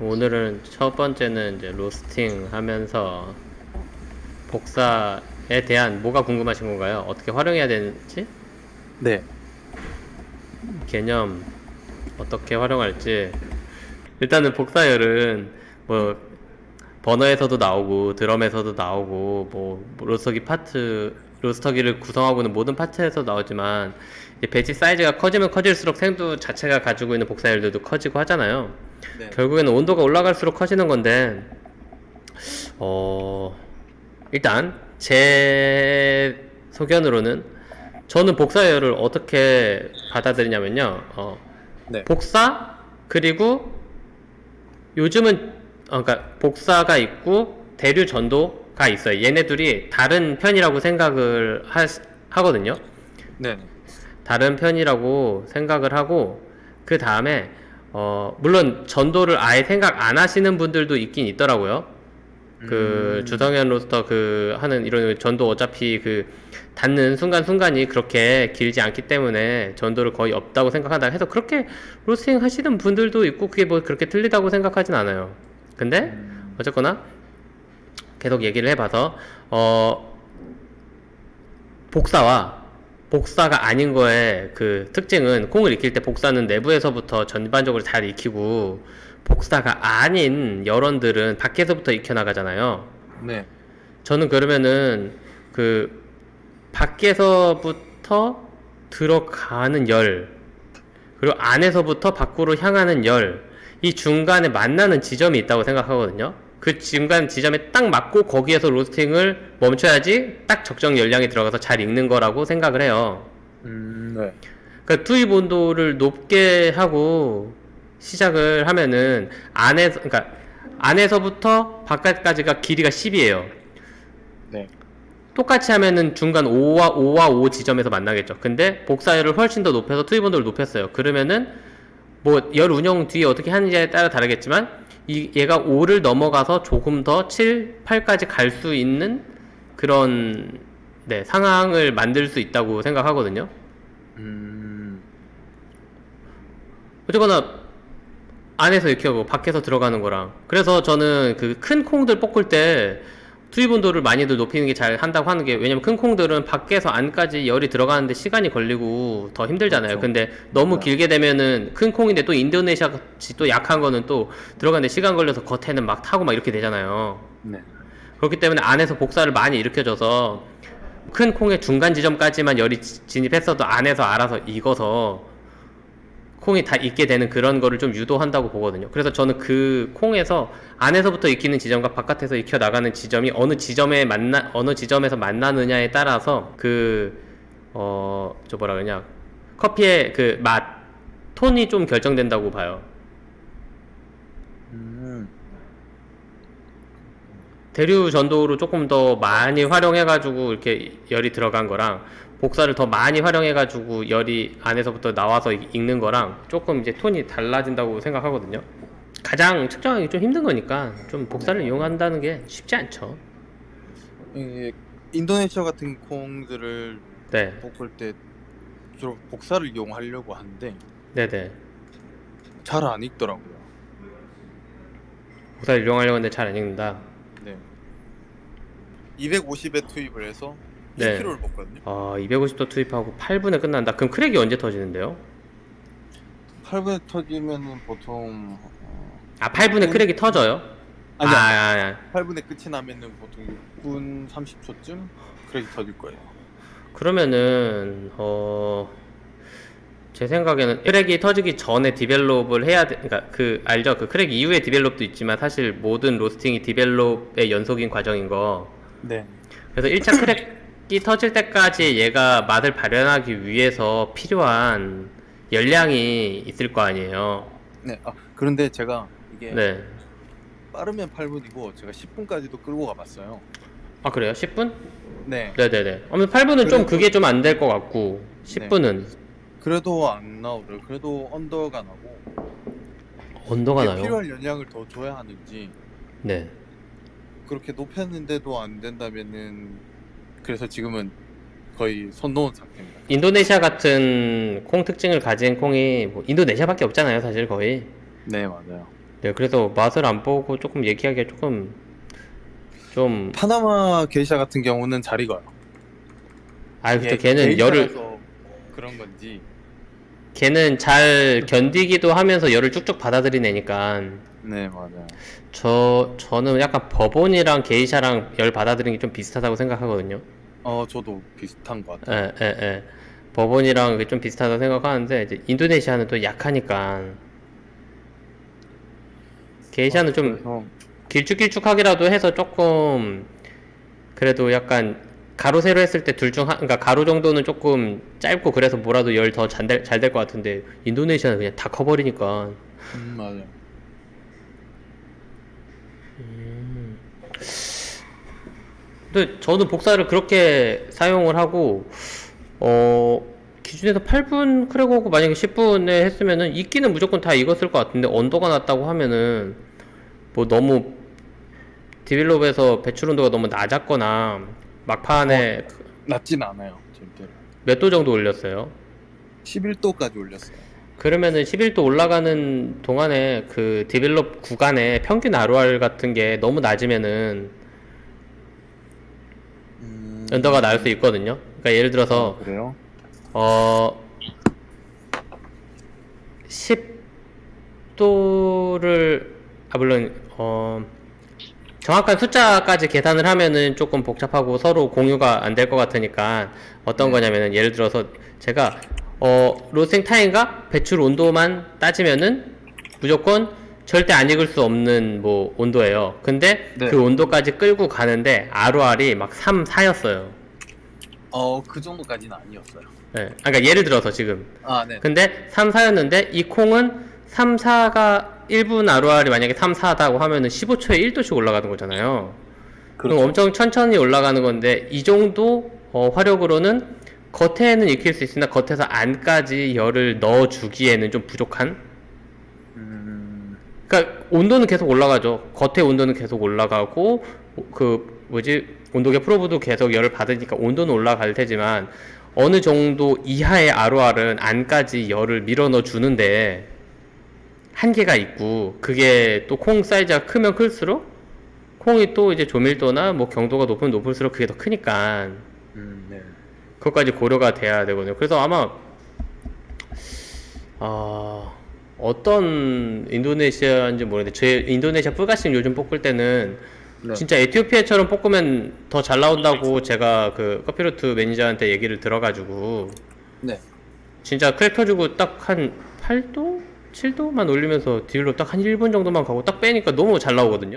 오늘은 첫 번째는 이제 로스팅 하면서 복사에 대한 뭐가 궁금하신 건가요? 어떻게 활용해야 되는지? 네. 개념 어떻게 활용할지. 일단은 복사열은 뭐 버너에서도 나오고 드럼에서도 나오고 뭐 로스터기를 구성하고 있는 모든 파트에서 나오지만 이제 배치 사이즈가 커지면 커질수록 생두 자체가 가지고 있는 복사열들도 커지고 하잖아요. 네. 결국에는 온도가 올라갈수록 커지는 건데 어 일단 제 소견으로는 저는 복사열을 어떻게 받아들이냐면요. 네. 복사 그리고 요즘은 그러니까 복사가 있고 대류 전도가 있어요. 얘네들이 다른 편이라고 생각을 하거든요. 네. 다른 편이라고 생각을 하고 그 다음에 물론 전도를 아예 생각 안 하시는 분들도 있긴 있더라고요. 그 주성현 로스터 그 하는 이런 전도 어차피 그 닿는 순간순간이 그렇게 길지 않기 때문에 전도를 거의 없다고 생각한다 해서 그렇게 로스팅 하시는 분들도 있고 그게 뭐 그렇게 틀리다고 생각하진 않아요. 근데 어쨌거나 계속 얘기를 해봐서 복사가 아닌 거의 그 특징은 콩을 익힐 때 복사는 내부에서부터 전반적으로 잘 익히고 복사가 아닌 열원들은 밖에서부터 익혀나가잖아요. 네. 저는 그러면은 그 밖에서부터 들어가는 열 그리고 안에서부터 밖으로 향하는 열 이 중간에 만나는 지점이 있다고 생각하거든요. 그 중간 지점에 딱 맞고 거기에서 로스팅을 멈춰야지 딱 적정 열량이 들어가서 잘 익는 거라고 생각을 해요. 네. 그러니까 투입 온도를 높게 하고 시작을 하면은 그러니까 안에서부터 바깥까지가 길이가 10이에요. 네. 똑같이 하면은 중간 5와 5 지점에서 만나겠죠. 근데 복사율을 훨씬 더 높여서 투입 온도를 높였어요. 그러면은 뭐 열 운영 뒤에 어떻게 하느냐에 따라 다르겠지만 얘가 5를 넘어가서 조금 더 7, 8까지 갈 수 있는 그런 상황을 만들 수 있다고 생각하거든요. 어쨌거나 안에서 이렇게 하고 밖에서 들어가는 거랑 그래서 저는 그 큰 콩들 볶을 때 투입 온도를 많이들 높이는 게 잘 한다고 하는 게 왜냐면 큰 콩들은 밖에서 안까지 열이 들어가는데 시간이 걸리고 더 힘들잖아요. 그렇죠. 근데 너무 네. 길게 되면은 큰 콩인데 또 인도네시아 같이 또 약한 거는 또 들어가는데 시간 걸려서 겉에는 막 타고 막 이렇게 되잖아요. 네. 그렇기 때문에 안에서 복사를 많이 일으켜줘서 큰 콩의 중간 지점까지만 열이 진입했어도 안에서 알아서 익어서 콩이 다 익게 되는 그런 거를 좀 유도한다고 보거든요. 그래서 저는 그 콩에서 안에서부터 익히는 지점과 바깥에서 익혀 나가는 지점이 어느 지점에서 만나느냐에 따라서 저 뭐라 그러냐 커피의 그 맛 톤이 좀 결정된다고 봐요. 대류 전도로 조금 더 많이 활용해가지고 이렇게 열이 들어간 거랑 복사를 더 많이 활용해가지고 열이 안에서부터 나와서 익는 거랑 조금 이제 톤이 달라진다고 생각하거든요. 가장 측정하기 좀 힘든 거니까 좀 복사를 이용한다는 게 쉽지 않죠. 이게 인도네시아 같은 콩들을 네, 볶을 때 주로 복사를 이용하려고 하는데 네네. 잘 안 익더라고요. 복사를 이용하려고 하는데 잘 안 익는다. 네. 250에 투입을 해서 네. 1kg를 볶거든요. 250도 투입하고 8분에 끝난다. 그럼 크랙이 언제 터지는데요? 8분에 터지면은 보통 8분에 크랙이 터져요? 아니야. 8분에 끝이 나면은 보통 6분 30초쯤 그렇게 터질 거예요. 그러면은 제 생각에는 크랙이 터지기 전에 디벨롭을 해야 돼. 그러니까 알죠? 그 크랙 이후에 디벨롭도 있지만 사실 모든 로스팅이 디벨롭의 연속인 과정인 거. 네. 그래서 1차 크랙이 터질 때까지 얘가 맛을 발현하기 위해서 필요한 열량이 있을 거 아니에요. 네. 그런데 제가 이게 네. 빠르면 8분이고 제가 10분까지도 끌고 가봤어요. 그래요? 10분? 네. 네네네. 8분은 좀 그게 좀 안 될 것 같고 10분은 그래도 안 나오더라고요. 그래도 언더가 나고 온도가 이게 나요. 필요한 영향을 더 줘야 하는지 네. 그렇게 높였는데도 안 된다면은 그래서 지금은 거의 손 놓은 상태입니다. 인도네시아 같은 콩 특징을 가진 콩이 뭐 인도네시아밖에 없잖아요, 사실 거의. 네, 맞아요. 네, 그래서 맛을 안 보고 조금 얘기하기가 조금 좀, 파나마 게이샤 같은 경우는 잘 익어요. 그쵸. 이게 걔는 열을, 게이샤라서 그런 건지. 걔는 잘 견디기도 하면서 열을 쭉쭉 받아들인 애니까. 네, 맞아요. 저는 약간 버본이랑 게이샤랑 열 받아들이는 게 좀 비슷하다고 생각하거든요. 저도 비슷한 것 같아요. 예, 예, 예. 버본이랑 그게 좀 비슷하다고 생각하는데, 이제 인도네시아는 또 약하니까. 게이샤는 좀 그래서 길쭉길쭉하기라도 해서 조금, 그래도 약간 가로 세로 했을 때 그러니까 가로 정도는 조금 짧고 그래서 뭐라도 열 더 잘 될 것 같은데, 인도네시아는 그냥 다 커버리니까. 맞아요. 근데 저는 복사를 그렇게 사용을 하고, 기준에서 8분 크래고고 만약에 10분에 했으면은 익기는 무조건 다 익었을 것 같은데 언더가 낮다고 하면은 뭐 너무 디벨롭에서 배출 온도가 너무 낮았거나 막판에 낮진 않아요, 절대로. 몇 도 정도 올렸어요? 11도까지 올렸어요. 그러면은 11도 올라가는 동안에 그 디벨롭 구간에 평균 ROR 같은 게 너무 낮으면은 언더가 나올 수 있거든요. 그러니까 예를 들어서 그래요? 10도를 물론 정확한 숫자까지 계산을 하면은 조금 복잡하고 서로 공유가 안 될 것 같으니까 어떤 네. 거냐면은 예를 들어서 제가 로스팅 타임과 배출 온도만 따지면은 무조건 절대 안 익을 수 없는 뭐 온도예요. 근데 네. 그 온도까지 끌고 가는데 ROR이 막 3, 4였어요. 그 정도까지는 아니었어요. 네. 그러니까 예를 들어서 지금 네. 근데 3, 4였는데 이 콩은 3, 4가 1분 ROR이 만약에 3, 4다고 하면은 15초에 1도씩 올라가는 거잖아요. 그럼 그렇죠. 엄청 천천히 올라가는 건데 이 정도 화력으로는 겉에는 익힐 수 있으나 겉에서 안까지 열을 넣어주기에는 좀 부족한? 그러니까 온도는 계속 올라가죠. 겉에 온도는 계속 올라가고 그 뭐지 온도계 프로브도 계속 열을 받으니까 온도는 올라갈 테지만 어느 정도 이하의 ROR은 안까지 열을 밀어 넣어 주는데 한계가 있고 그게 또 콩 사이즈가 크면 클수록 콩이 또 이제 조밀도나 뭐 경도가 높으면 높을수록 그게 더 크니까 네. 그것까지 고려가 돼야 되거든요. 그래서 아마 어떤 인도네시아인지 모르겠는데 제 인도네시아 뿌가심 요즘 볶을 때는 네. 진짜 에티오피아처럼 볶으면 더 잘 나온다고 제가 그 커피루트 매니저한테 얘기를 들어가지고 네. 진짜 크랙 켜주고 딱 한 8도? 7도만 올리면서 딜로 딱 한 1분 정도만 가고 딱 빼니까 너무 잘 나오거든요.